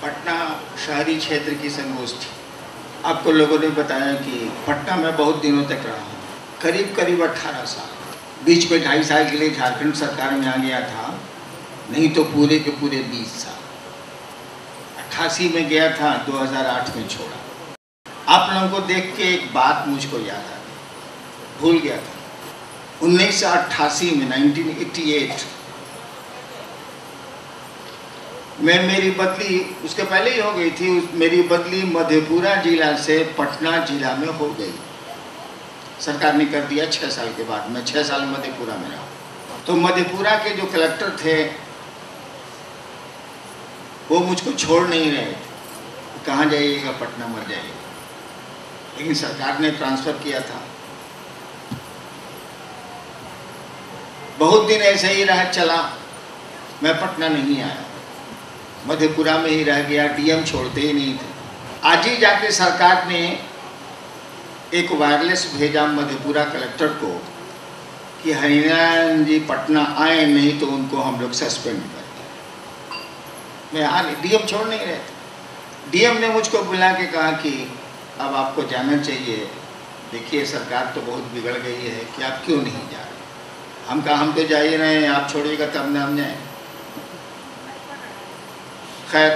पटना शहरी क्षेत्र की संगोष्ठी। आपको लोगों ने बताया कि पटना में बहुत दिनों तक रहा हूँ, करीब करीब 18 साल। बीच में 2.5 साल के लिए झारखंड सरकार में आ गया था, नहीं तो पूरे के पूरे 20 साल। 88 में गया था, 2008 में छोड़ा। आप लोगों को देख के एक बात मुझको याद आ गई, भूल गया था। 1988 में 1988 में मेरी बदली, उसके पहले ही हो गई थी, मेरी बदली मधेपुरा जिला से पटना जिला में हो गई। सरकार ने कर दिया 6 साल के बाद। मैं 6 साल मधेपुरा में रहा। तो मधेपुरा के जो कलेक्टर थे वो मुझको छोड़ नहीं रहे थे, कहाँ जाइएगा, पटना मर जाइएगा। लेकिन सरकार ने ट्रांसफ़र किया था। बहुत दिन ऐसे ही रह चला, मैं पटना नहीं आया, मधेपुरा में ही रह गया। डीएम छोड़ते ही नहीं थे। आज ही जाके सरकार ने एक वायरलेस भेजा मधेपुरा कलेक्टर को कि हरिनारायण जी पटना आए, नहीं तो उनको हम लोग सस्पेंड कर दें। मैं आ नहीं, डीएम छोड़ नहीं रहे थे। डीएम ने मुझको बुला के कहा कि अब आपको जाना चाहिए, देखिए सरकार तो बहुत बिगड़ गई है कि आप क्यों नहीं जा रहे। हम कहा हम तो जा ही रहे हैं, आप छोड़िएगा तब ना हम जाए। खैर,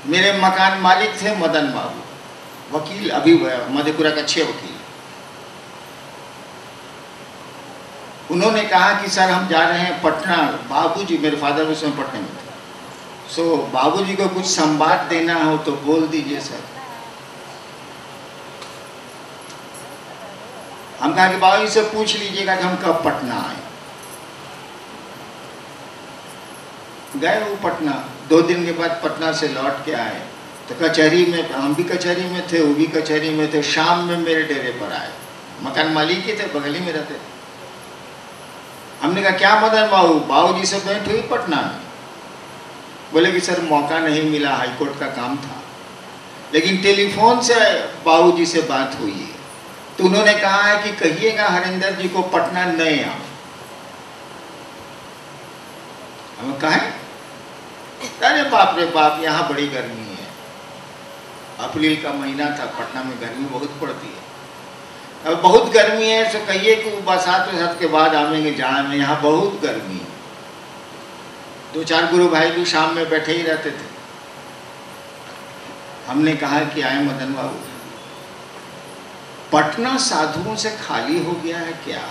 मेरे मकान मालिक थे मदन बाबू, वकील, अभी मधेपुरा का 6 वकील। उन्होंने कहा कि सर हम जा रहे हैं पटना। बाबूजी, मेरे फादर उस समय पटना में थे। सो बाबूजी को कुछ संवाद देना हो तो बोल दीजिए सर। हम कहा कि बाबूजी से पूछ लीजिएगा कि हम कब पटना आए। गए वो पटना। 2 दिन के बाद पटना से लौट के आए तो कचहरी में, हम भी कचहरी में थे, वो भी कचहरी में थे। शाम में मेरे डेरे पर आए, मकान मालिक ही थे, बगल ही में रहते थे। हमने कहा क्या मदन बाबू, बाबूजी से भेंट हुई पटना में? बोले कि सर मौका नहीं मिला, हाईकोर्ट का काम था, लेकिन टेलीफोन से बाबूजी से बात हुई है। तो उन्होंने कहा है कि कहिएगा हरिंदर जी को पटना नहीं आओ। हम कहें अरे बाप रे बाप, यहाँ बड़ी गर्मी है। अप्रैल का महीना था, पटना में गर्मी बहुत पड़ती है। अब बहुत गर्मी है तो कहिए कि बरसात के बाद आवेंगे, जहाँ में यहाँ बहुत गर्मी है। 2-4 गुरु भाई भी शाम में बैठे ही रहते थे। हमने कहा कि आए मदन बाबू, पटना साधुओं से खाली हो गया है क्या?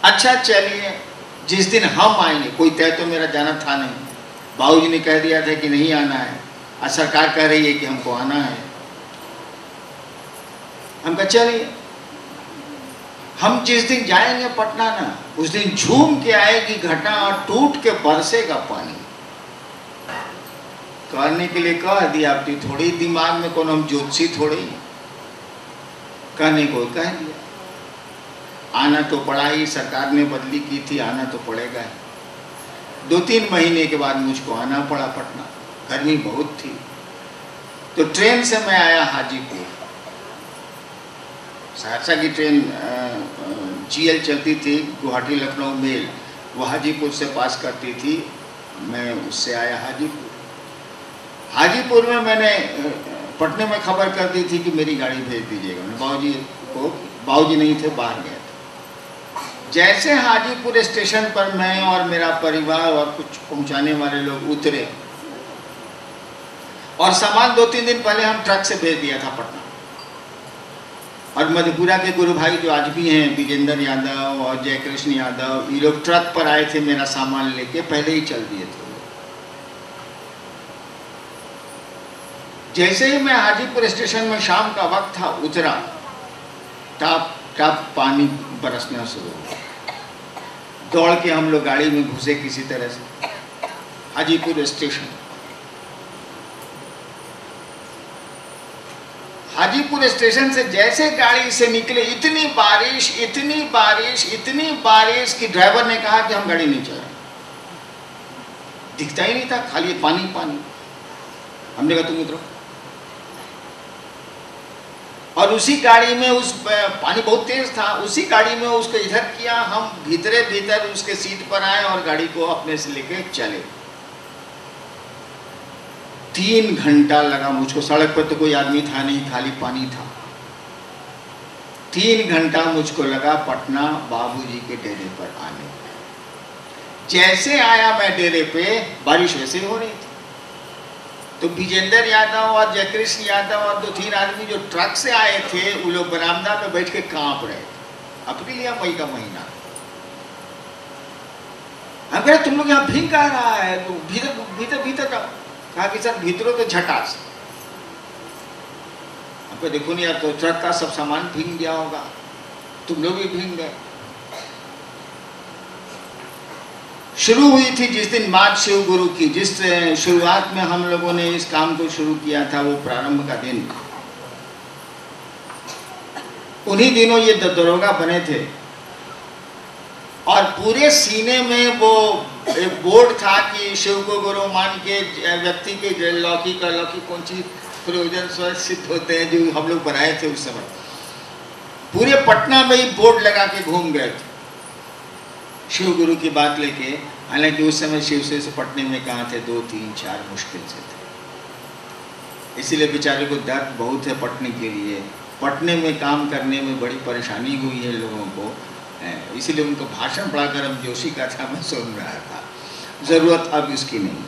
अच्छा चलिए, जिस दिन हम आएंगे, कोई तय तो मेरा जाना था नहीं, बाबूजी ने कह दिया था कि नहीं आना है, और सरकार कह रही है कि हमको आना है। हम कहा चलिए, हम जिस दिन जाएंगे पटना ना, उस दिन झूम के आएगी घटना और टूट के बरसेगा पानी। करने के लिए कह दिया, अपनी थोड़ी दिमाग में कौन हम ज्योतिषी थोड़े ही, कहने को कह दिया। आना तो पड़ा ही, सरकार ने बदली की थी, आना तो पड़ेगा ही। 2-3 महीने के बाद मुझको आना पड़ा पटना। गर्मी बहुत थी, तो ट्रेन से मैं आया हाजीपुर। सहरसा की ट्रेन जीएल चलती थी, गुवाहाटी लखनऊ मेल, वो हाजीपुर से पास करती थी। मैं उससे आया हाजीपुर। हाजीपुर में मैंने पटने में खबर कर दी थी कि मेरी गाड़ी भेज दीजिएगा। मैं बाबूजी को, बाबूजी नहीं थे, बाहर गए थे। जैसे हाजीपुर स्टेशन पर मैं और मेरा परिवार और कुछ पहुंचाने वाले लोग उतरे, और सामान 2-3 दिन पहले हम ट्रक से भेज दिया था पटना। और मधेपुरा के गुरु भाई जो आज भी हैं, विजेंद्र यादव और जयकृष्ण यादव, ये लोग ट्रक पर आए थे मेरा सामान लेके, पहले ही चल दिए थे। जैसे ही मैं हाजीपुर स्टेशन में, शाम का वक्त था, उतरा, टप टप पानी बरसना शुरू हुआ। दौड़ के हम लोग गाड़ी में घुसे किसी तरह से हाजीपुर स्टेशन। हाजीपुर स्टेशन से जैसे गाड़ी से निकले, इतनी बारिश, इतनी बारिश, इतनी बारिश कि ड्राइवर ने कहा कि हम गाड़ी नहीं चलाएं। दिखता ही नहीं था, खाली पानी पानी। हमने कहा तुम उतरो। और उसी गाड़ी में उस पानी बहुत तेज था, उसी गाड़ी में उसको इधर किया, हम भीतर उसके सीट पर आए और गाड़ी को अपने से लेके चले। 3 घंटा लगा मुझको, सड़क पर तो कोई आदमी था नहीं, खाली पानी था। 3 घंटा मुझको लगा पटना बाबूजी के डेरे पर आने। जैसे आया मैं डेरे पे, बारिश वैसे हो रही थी, तो विजेंद्र यादव और जयकृष्ण यादव और 2-3 आदमी जो ट्रक से आए थे, वो लोग बरामदा में बैठ के कांप रहे थे। अप्रैल या मई का महीना। हम कह तुम लोग यहाँ भीग आ रहा है, तो भीतर जाओ। कहा कि सर भीतरों तो झटास, आपको देखो नहीं यार, तो ट्रक का सब सामान भीग गया होगा, तुम लोग भी भीग गए। शुरू हुई थी जिस दिन बात शिव गुरु की, जिस शुरुआत में हम लोगों ने इस काम को शुरू किया था, वो प्रारंभ का दिन। उन्हीं दिनों ये दरोगा बने थे और पूरे सीने में वो एक बोर्ड था कि शिव को गुरु मान के व्यक्ति के लौकी कौन सी प्रयोजन स्वयं सिद्ध होते हैं, जो हम लोग बनाए थे उस समय। पूरे पटना में ही बोर्ड लगा के घूम गए थे शिव गुरु की बात लेके। हालांकि उस समय शिव से पटने में कहाँ थे, 2, 3, 4 मुश्किल से थे। इसीलिए बेचारे को दर्द बहुत है पटने के लिए। पटने में काम करने में बड़ी परेशानी हुई है लोगों को, इसीलिए उनको भाषण बड़ा गर्म जोशी का था, मैं सुन रहा था। ज़रूरत अब इसकी नहीं,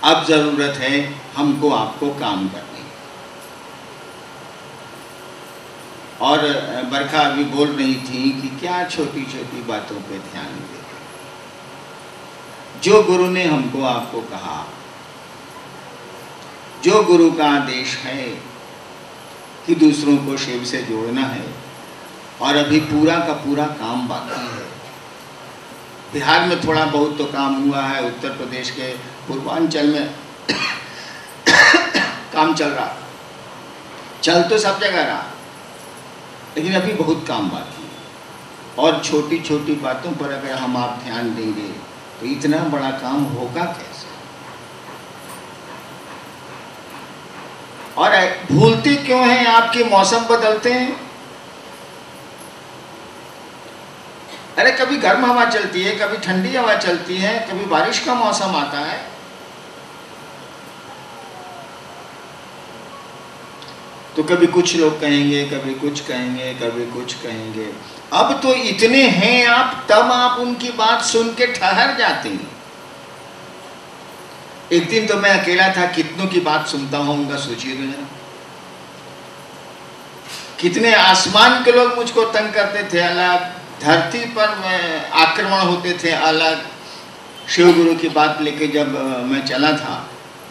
अब ज़रूरत है हमको आपको काम करने। और बरखा अभी बोल रही थी कि क्या छोटी छोटी बातों पे ध्यान दें। जो गुरु ने हमको आपको कहा, जो गुरु का आदेश है कि दूसरों को शिव से जोड़ना है, और अभी पूरा का पूरा काम बाकी है। बिहार में थोड़ा बहुत तो काम हुआ है, उत्तर प्रदेश के पूर्वांचल में काम चल रहा, चल तो सब जगह रहा, लेकिन अभी बहुत काम बाकी है। और छोटी छोटी बातों पर अगर हम आप ध्यान देंगे तो इतना बड़ा काम होगा कैसे। और भूलते क्यों हैं आपके मौसम बदलते हैं। अरे कभी गर्म हवा चलती है, कभी ठंडी हवा चलती है, कभी बारिश का मौसम आता है। तो कभी कुछ लोग कहेंगे, कभी कुछ कहेंगे, कभी कुछ कहेंगे। अब तो इतने हैं आप, तब आप उनकी बात सुन के ठहर जाते हैं। एक दिन तो मैं अकेला था, कितनों की बात सुनता हूं उनका, सोचिए तो जरा। कितने आसमान के लोग मुझको तंग करते थे अलग, धरती पर आक्रमण होते थे अलग। शिव गुरु की बात लेके जब मैं चला था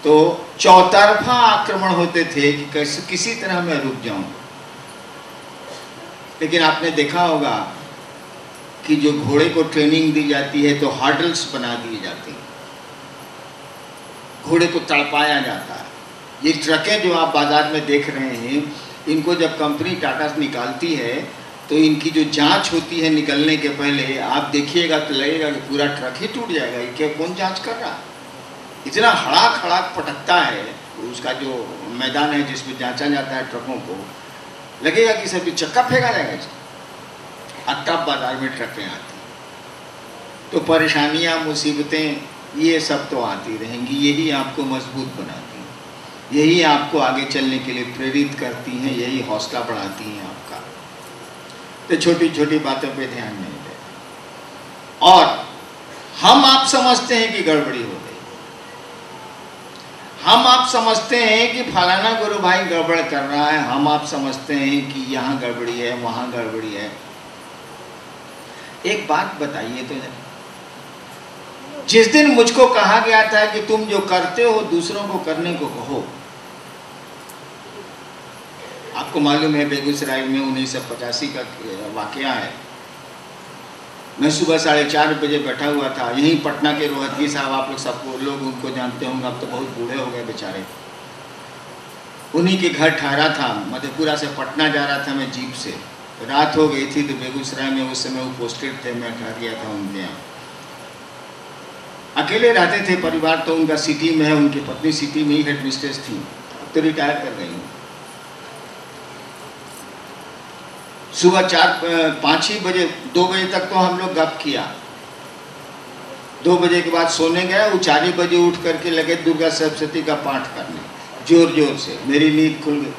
तो चौतरफा आक्रमण होते थे कि कैसे किसी तरह मैं रुक जाऊं। लेकिन आपने देखा होगा कि जो घोड़े को ट्रेनिंग दी जाती है तो हर्डल्स बना दिए जाते हैं, घोड़े को तड़पाया जाता है। ये ट्रकें जो आप बाजार में देख रहे हैं, इनको जब कंपनी टाटा निकालती है तो इनकी जो जांच होती है निकलने के पहले, आप देखिएगा तो लगेगा कि पूरा ट्रक ही टूट जाएगा। ये क्या, कौन जांच कर रहा है। इतना हड़ाक हड़ाक पटकता है उसका जो मैदान है जिसमें जांचा जाता है ट्रकों को, लगेगा कि सभी चक्का फेंका जाएगा इसका। तब बाजार में ट्रकें आती, तो परेशानियां, मुसीबतें ये सब तो आती रहेंगी। यही आपको मजबूत बनाती हैं, यही आपको आगे चलने के लिए प्रेरित करती हैं, यही हौसला बढ़ाती हैं आपका। तो छोटी छोटी बातों पे ध्यान नहीं दें। और हम आप समझते हैं कि गड़बड़ी हो गई, हम आप समझते हैं कि फलाना गुरु भाई गड़बड़ कर रहा है, हम आप समझते हैं कि यहाँ गड़बड़ी है, वहाँ गड़बड़ी है। एक बात बताइए तो, जिस दिन मुझको कहा गया था कि तुम जो करते हो दूसरों को करने को कहो, आपको मालूम है बेगूसराय में 1985 का वाकया है। मैं सुबह 4:30 बजे बैठा हुआ था, यहीं पटना के रोहतगी साहब, आप लोग सबको लोग उनको जानते होंगे, अब तो बहुत बूढ़े हो गए बेचारे। उन्हीं के घर ठहरा था, मधेपुरा से पटना जा रहा था मैं जीप से। रात हो गई थी तो बेगूसराय में उस समय वो पोस्टेड थे, मैं ठहर गया था उनके यहाँ। अकेले रहते थे, परिवार तो उनका सिटी में है, उनकी पत्नी सिटी में ही हेड मिस्ट्रेस थी, अब तो रिटायर कर गई हूँ। सुबह 4-5 ही बजे, 2 बजे तक तो हम लोग गप किया। 2 बजे के बाद सोने गए, वो 4 बजे उठ करके लगे दुर्गा सप्तशती का पाठ करने जोर जोर से। मेरी नींद खुल गई।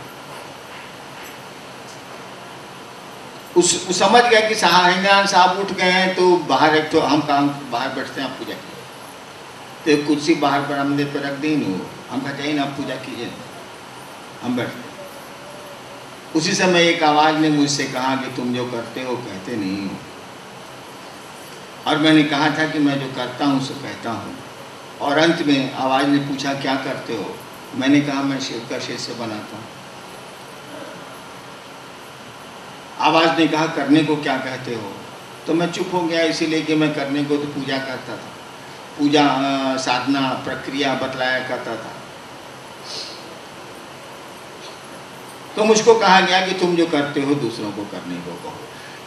उस समझ गया कि हिंगरान साहब उठ गए हैं, तो बाहर एक तो हम काम बाहर बैठते हैं, आप पूजा कीजिए। तो कुर्सी बाहर बरामदे पर रख दी, नहीं हम कहते हैं आप पूजा कीजिए, हम बैठते। उसी समय एक आवाज़ ने मुझसे कहा कि तुम जो करते हो कहते नहीं हो। और मैंने कहा था कि मैं जो करता हूँ सो कहता हूँ। और अंत में आवाज़ ने पूछा क्या करते हो? मैंने कहा मैं शिव का शिष्य बनाता हूँ। आवाज़ ने कहा करने को क्या कहते हो? तो मैं चुप हो गया, इसीलिए कि मैं करने को तो पूजा करता था, पूजा साधना प्रक्रिया बतलाया करता था। तो मुझको कहा गया कि तुम जो करते हो दूसरों को करने को कहो।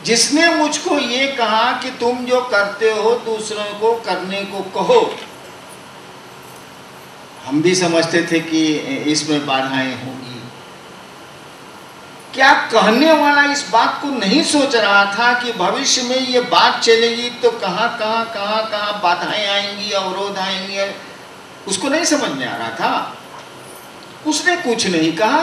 जिसने मुझको ये कहा कि तुम जो करते हो दूसरों को करने को कहो, हम भी समझते थे कि इसमें बाधाएं होंगी। क्या कहने वाला इस बात को नहीं सोच रहा था कि भविष्य में ये बात चलेगी तो कहाँ बाधाएं आएंगी, अवरोध आएंगे? उसको नहीं समझ में आ रहा था। उसने कुछ नहीं कहा।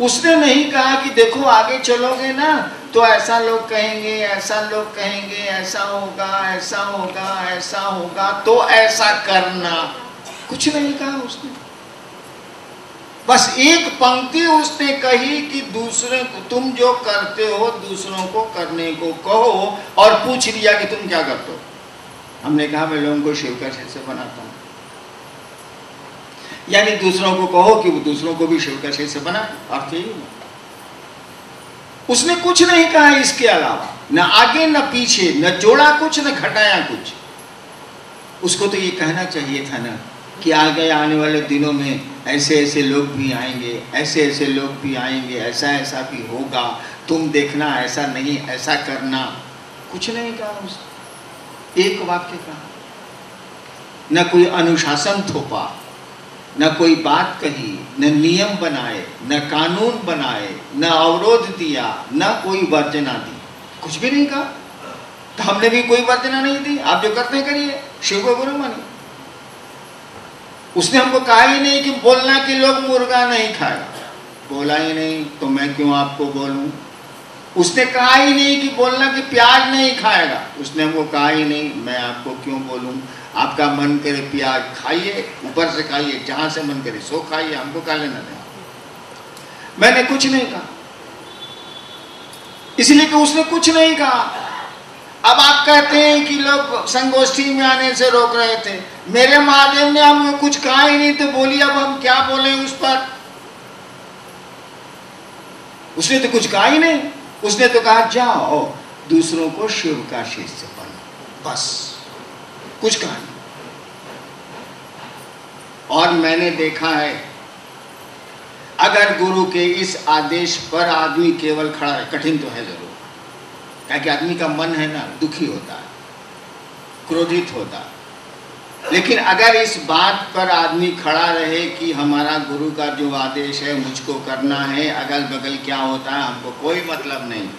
उसने नहीं कहा कि देखो आगे चलोगे ना तो ऐसा लोग कहेंगे, ऐसा लोग कहेंगे, ऐसा होगा, ऐसा होगा, ऐसा होगा, तो ऐसा करना। कुछ नहीं कहा उसने। बस एक पंक्ति उसने कही कि दूसरे तुम जो करते हो दूसरों को करने को कहो, और पूछ लिया कि तुम क्या करते हो। हमने कहा मैं लोगों को शिव का शिष्य बनाता हूं। यानी दूसरों को कहो कि वो दूसरों को भी शिव का शिष्य बनाए, अर्थ यही। उसने कुछ नहीं कहा इसके अलावा, न आगे न पीछे, न जोड़ा कुछ न घटाया कुछ। उसको तो ये कहना चाहिए था ना कि आगे आने वाले दिनों में ऐसे ऐसे लोग भी आएंगे, ऐसे ऐसे लोग भी आएंगे, ऐसा ऐसा भी होगा, तुम देखना, ऐसा नहीं ऐसा करना। कुछ नहीं कहा उसने, एक वाक्य कहा। न कोई अनुशासन थोपा, न कोई बात कही, न नियम बनाए, न कानून बनाए, न अवरोध दिया, न कोई वर्जना दी। कुछ भी नहीं कहा। तो हमने भी कोई वर्जना नहीं दी, आप जो करते हैं करिए, शिव को गुरु मानिए। उसने हमको कहा ही नहीं कि बोलना कि लोग मुर्गा नहीं खाएगा, बोला ही नहीं, तो मैं क्यों आपको बोलूं। उसने कहा ही नहीं कि बोलना कि प्याज नहीं खाएगा, उसने हमको कहा ही नहीं, मैं आपको क्यों बोलूं। आपका मन करे प्याज खाइए, ऊपर से खाइए, जहां से मन करे सो खाइए, हमको क्या लेना देना। मैंने कुछ नहीं कहा, इसलिए कि उसने कुछ नहीं कहा। अब आप कहते हैं कि लोग संगोष्ठी में आने से रोक रहे थे। मेरे महादेव ने हमको कुछ कहा ही नहीं, तो बोलिए अब हम क्या बोले उस पर। उसने तो कुछ कहा ही नहीं। उसने तो कहा जाओ दूसरों को शिव का शिष्य बनो, बस, कुछ कहा नहीं। और मैंने देखा है, अगर गुरु के इस आदेश पर आदमी केवल खड़ा है, कठिन तो है जरूर, क्योंकि आदमी का मन है ना, दुखी होता है, क्रोधित होता है। लेकिन अगर इस बात पर आदमी खड़ा रहे कि हमारा गुरु का जो आदेश है मुझको करना है, अगल बगल क्या होता है हमको कोई मतलब नहीं,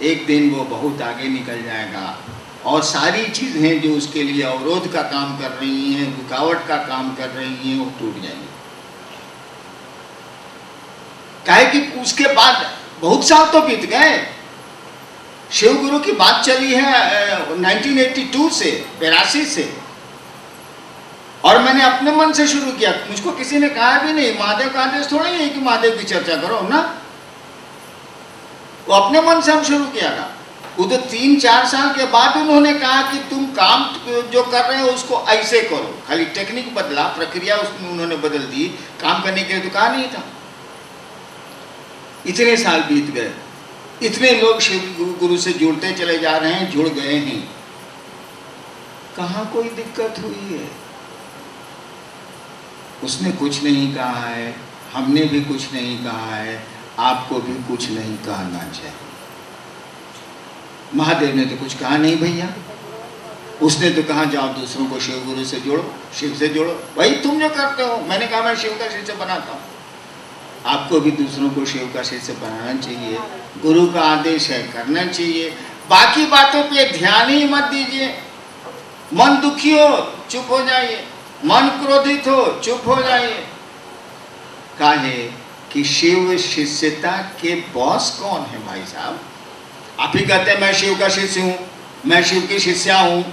एक दिन वो बहुत आगे निकल जाएगा और सारी चीज़ें जो उसके लिए अवरोध का काम कर रही हैं, रुकावट का काम कर रही हैं, वो टूट जाएंगी। काहे कि उसके बाद बहुत साल तो बीत गए। शिव गुरु की बात चली है 1982 से, 82 से, और मैंने अपने मन से शुरू किया। मुझको किसी ने कहा भी नहीं, महादेव का आदेश थोड़ा ही है कि महादेव की चर्चा करो ना, वो अपने मन से हम शुरू किया था। वो तो 3-4 साल के बाद उन्होंने कहा कि तुम काम जो कर रहे हो उसको ऐसे करो, खाली टेक्निक बदला, प्रक्रिया उसमें उन्होंने बदल दी, काम करने के लिए तो कहा नहीं था। इतने साल बीत गए, इतने लोग शिव गुरु से जुड़ते चले जा रहे हैं, जुड़ गए हैं, कहाँ कोई दिक्कत हुई है। उसने कुछ नहीं कहा है, हमने भी कुछ नहीं कहा है, आपको भी कुछ नहीं कहना चाहिए। महादेव ने तो कुछ कहा नहीं भैया, उसने तो कहा जाओ दूसरों को शिव गुरु से जोड़ो, शिव से जोड़ो। भाई तुम जो करते हो, मैंने कहा मैं शिव का शिष्य बनाता हूँ। आपको भी दूसरों को शिव का शिष्य बनाना चाहिए, गुरु का आदेश है करना चाहिए। बाकी बातों पे ध्यान ही मत दीजिए। मन दुखी हो चुप हो जाइए, मन क्रोधित हो चुप हो जाइए। काहे कि शिव शिष्यता के बॉस कौन है भाई साहब? आप ही कहते हैं मैं शिव का शिष्य हूँ, मैं शिव की शिष्या हूँ।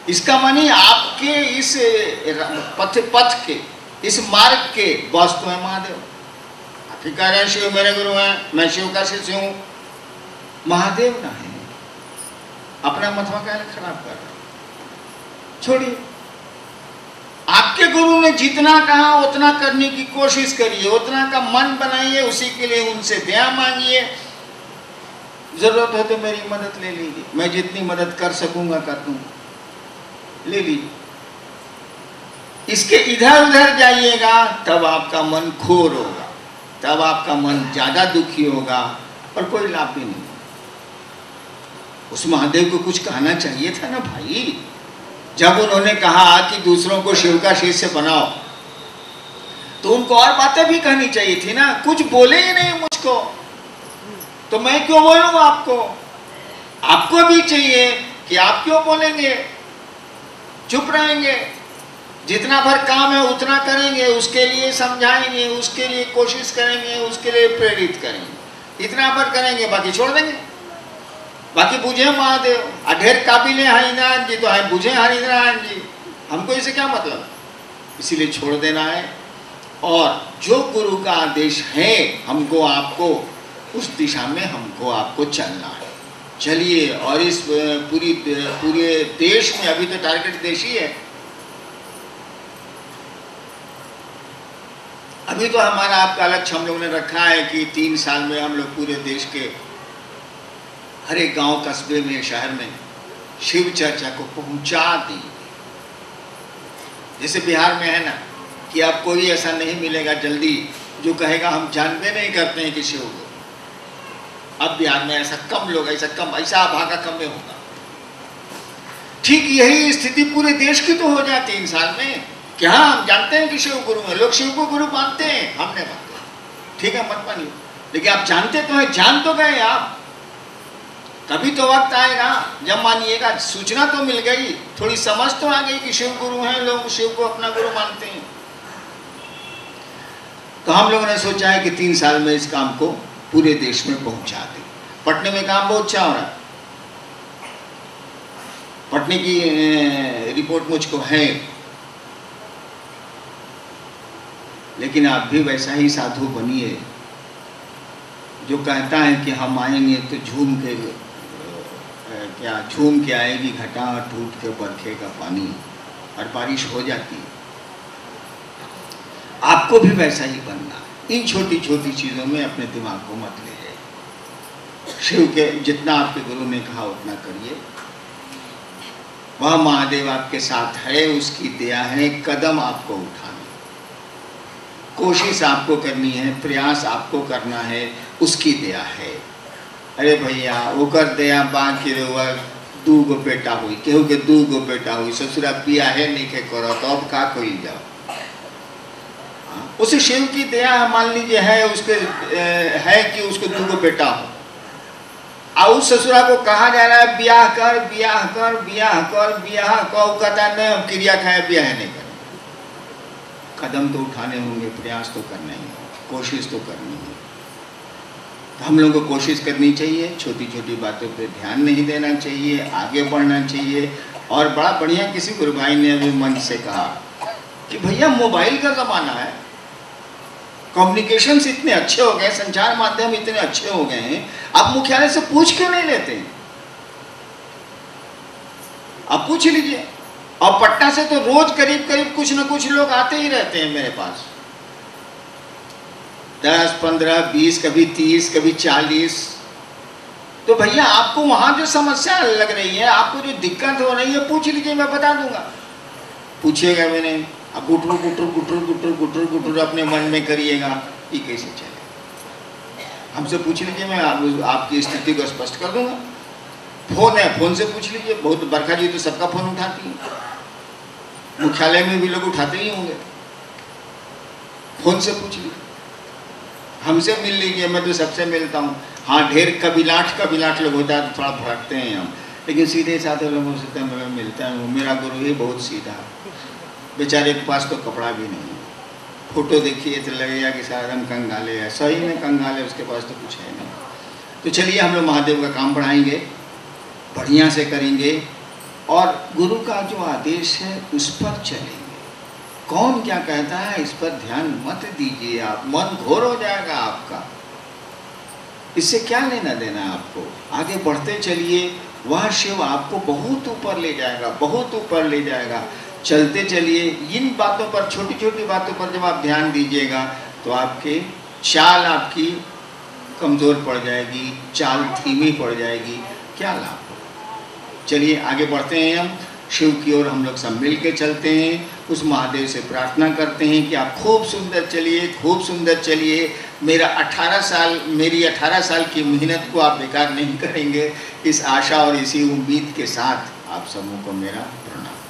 इसका मानी आपके इस पथ के, इस मार्ग के बॉस तो है महादेव। आप ही कह रहे हैं शिव मेरे गुरु हैं, मैं शिव का शिष्य हूँ। महादेव ना है, अपना मतवा क्या खराब कर रहे? छोड़िए। आपके गुरु ने जितना कहा उतना करने की कोशिश करिए, उतना का मन बनाइए, उसी के लिए उनसे दया मांगिए। जरूरत हो तो मेरी मदद ले लीजिए, मैं जितनी मदद कर सकूंगा कर दूंगा, ले लीजिए। इसके इधर उधर जाइएगा तब आपका मन खोर होगा, तब आपका मन ज्यादा दुखी होगा और कोई लाभ भी नहीं। उस महादेव को कुछ कहना चाहिए था ना भाई। जब उन्होंने कहा कि दूसरों को शिव का शिष्य बनाओ, तो उनको और बातें भी कहनी चाहिए थी ना। कुछ बोले ही नहीं मुझको, तो मैं क्यों बोलूंगा आपको? आपको भी चाहिए कि आप क्यों बोलेंगे, चुप रहेंगे। जितना भर काम है उतना करेंगे, उसके लिए समझाएंगे, उसके लिए कोशिश करेंगे, उसके लिए प्रेरित करेंगे। इतना भर करेंगे, बाकी छोड़ देंगे। बाकी बुझे महादेव, ढेर काबिल है हरिनारायण जी, तो है बुझे हरिनारायण जी, हमको इसे क्या मतलब? इसीलिए छोड़ देना है। और जो गुरु का आदेश है हमको आपको, उस दिशा में हमको आपको चलना है। चलिए। और इस पूरे देश में, अभी तो टारगेट देश ही है, अभी तो हमारा आपका लक्ष्य हम लोगों ने रखा है कि 3 साल में हम लोग पूरे देश के हर एक गांव, कस्बे में, शहर में शिव चर्चा को पहुंचा दी। जैसे बिहार में है ना कि अब कोई ऐसा नहीं मिलेगा जल्दी जो कहेगा हम जानते नहीं करते हैं कि शिव को। अब बिहार में ऐसा कम लोग, ऐसा भागा कम में होगा। ठीक यही स्थिति पूरे देश की तो हो जाए 3 साल में। क्या हम जानते हैं कि शिव गुरु है, लोग शिव को गुरु मानते हैं, हमने मानते। ठीक है, मत मानिए, लेकिन आप जानते तो हैं, जान तो गए आप। कभी तो वक्त आएगा जब मानिएगा, सूचना तो मिल गई, थोड़ी समझ तो आ गई कि शिव गुरु हैं, लोग शिव को अपना गुरु मानते हैं। तो हम लोगों ने सोचा है कि 3 साल में इस काम को पूरे देश में पहुंचा दें। पटने में काम बहुत अच्छा हो रहा है। पटने की रिपोर्ट मुझको है, लेकिन आप भी वैसा ही साधु बनिए जो कहता है कि हम आएंगे तो झूम के आएगी घटा, टूट के बरखे का पानी, और बारिश हो जाती है। आपको भी वैसा ही बनना। इन छोटी छोटी चीज़ों में अपने दिमाग को मत ले जाइए। शिव के जितना आपके गुरु ने कहा उतना करिए। वह महादेव आपके साथ है, उसकी दया है। कदम आपको उठाना, कोशिश आपको करनी है, प्रयास आपको करना है, उसकी दया है। अरे भैया ओकर दया बाकी रहुआ 2 गो बेटा हुई, केहू के 2 गो बेटा हुई, ससुरा बिया है नहीं के करो, तो अब का कोई जाओ। उस शिव की दया मान लीजिए है, उसके है कि उसको 2 गो बेटा हो, और उस ससुरा को कहा जा रहा है ब्याह कर ब्याह कर ब्याह कर ब्याह कर, कहता नहीं हम क्रिया खाए ब्याह नहीं करें। कदम तो उठाने होंगे, प्रयास तो करना ही, कोशिश तो करनी है। तो हम लोगों को कोशिश करनी चाहिए, छोटी छोटी बातों पे ध्यान नहीं देना चाहिए, आगे बढ़ना चाहिए। और बड़ा बढ़िया किसी गुरु भाई ने अभी मंच से कहा कि भैया मोबाइल का ज़माना है, कम्युनिकेशंस इतने अच्छे हो गए, संचार माध्यम इतने अच्छे हो गए हैं, आप मुख्यालय से पूछ क्यों नहीं लेते? आप पूछ लीजिए। और पटना से तो रोज करीब करीब कुछ न कुछ लोग आते ही रहते हैं मेरे पास, 10, 15, 20, कभी 30, कभी 40। तो भैया आपको वहां जो समस्या लग रही है, आपको जो दिक्कत हो रही है, पूछ लीजिए, मैं बता दूंगा। पूछिएगा मैंने, अब गुटरू गुटरू गुटरू गुटरू गुटरू गुटरू अपने मन में करिएगा, ये कैसे चले? हमसे पूछ लीजिए, मैं आपकी स्थिति को स्पष्ट कर दूंगा। फोन है, फोन से पूछ लीजिए। बहुत बरखा जी तो सबका फोन उठाती है, मुख्यालय में भी लोग उठाते ही होंगे, फोन से पूछ लीजिए। हमसे मिल लीजिए, मैं तो सबसे मिलता हूँ। हाँ, ढेर कबिलाट लोग होता है तो थोड़ा भड़कते हैं हम, लेकिन सीधे साधे लोगों से तो मैं मिलता हूँ। मेरा गुरु ही बहुत सीधा, बेचारे के पास तो कपड़ा भी नहीं, फोटो देखिए तो लगेगा कि सारा एकदम कंगाले है, सही में कंगाले, उसके पास तो कुछ है नहीं। तो चलिए हम लोग महादेव का काम बढ़ाएंगे, बढ़िया से करेंगे और गुरु का जो आदेश है उस पर चलेंगे। कौन क्या कहता है इस पर ध्यान मत दीजिए आप, मन घोर हो जाएगा आपका, इससे क्या लेना देना आपको। आगे बढ़ते चलिए, वह शिव आपको बहुत ऊपर ले जाएगा, बहुत ऊपर ले जाएगा। चलते चलिए, इन बातों पर, छोटी छोटी बातों पर जब आप ध्यान दीजिएगा तो आपके चाल आपकी कमज़ोर पड़ जाएगी, चाल धीमी पड़ जाएगी, क्या लाभ। चलिए आगे बढ़ते हैं, हम शिव की ओर हम लोग सब मिल के चलते हैं। उस महादेव से प्रार्थना करते हैं कि आप खूब सुंदर चलिए, खूब सुंदर चलिए। मेरी 18 साल की मेहनत को आप बेकार नहीं करेंगे। इस आशा और इसी उम्मीद के साथ आप सबों को मेरा प्रणाम।